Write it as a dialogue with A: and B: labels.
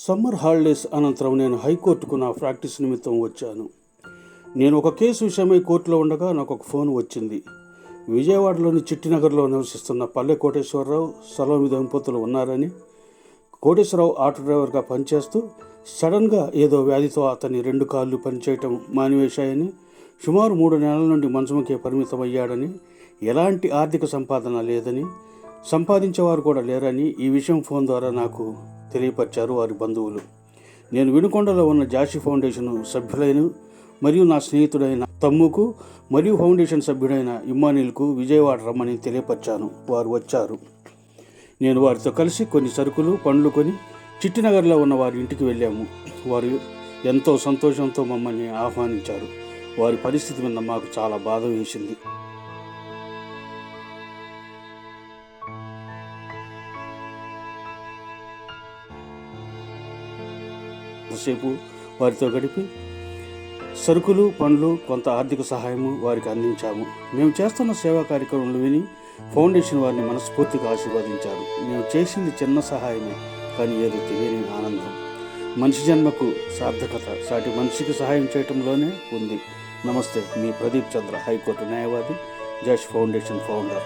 A: Summer holidays అనంతరం నేను హైకోర్టుకు నా ప్రాక్టీస్ నిమిత్తం వచ్చాను. నేను ఒక కేసు విషయమై కోర్టులో ఉండగా నాకు ఒక ఫోన్ వచ్చింది. విజయవాడలోని చిట్టినగర్లో నివసిస్తున్న పల్లె కోటేశ్వరరావు, సలోమి దంపతులు ఉన్నారని, కోటేశ్వరరావు ఆటో డ్రైవర్గా పనిచేస్తూ సడన్గా ఏదో వ్యాధితో అతని 2 కాళ్ళు పనిచేయటం మానివేశాయని, సుమారు 3 నెలల నుండి మంచముకే పరిమితమయ్యాడని, ఎలాంటి ఆర్థిక సంపాదన లేదని, సంపాదించేవారు కూడా లేరని ఈ విషయం ఫోన్ ద్వారా నాకు తెలియపరిచారు వారి బంధువులు. నేను వినుకొండలో ఉన్న జాషి ఫౌండేషన్ సభ్యులైన మరియు నా స్నేహితుడైన తమ్ముకు మరియు ఫౌండేషన్ సభ్యుడైన ఇమ్మానిల్కు విజయవాడ రమ్మని తెలియపరిచాను. వారు వచ్చారు. నేను వారితో కలిసి కొన్ని సరుకులు, పండ్లు కొని చిట్టినగర్లో ఉన్న వారి ఇంటికి వెళ్ళాము. వారు ఎంతో సంతోషంతో మమ్మల్ని ఆహ్వానించారు. వారి పరిస్థితి మీద మాకు చాలా బాధ వేసింది. సేపు వారితో గడిపి సరుకులు, పండ్లు, కొంత ఆర్థిక సహాయము వారికి అందించాము. మేము చేస్తున్న సేవా కార్యక్రమాలు విని ఫౌండేషన్ వారిని మనస్ఫూర్తిగా ఆశీర్వదించారు. మేము చేసింది చిన్న సహాయమే, కానీ ఏదో తెలియని ఆనందం. మనిషి జన్మకు సార్థకత సాటి మనిషికి సహాయం చేయటంలోనే ఉంది. నమస్తే, మీ ప్రదీప్ చంద్ర, హైకోర్టు న్యాయవాది, జాషి ఫౌండేషన్ ఫౌండర్.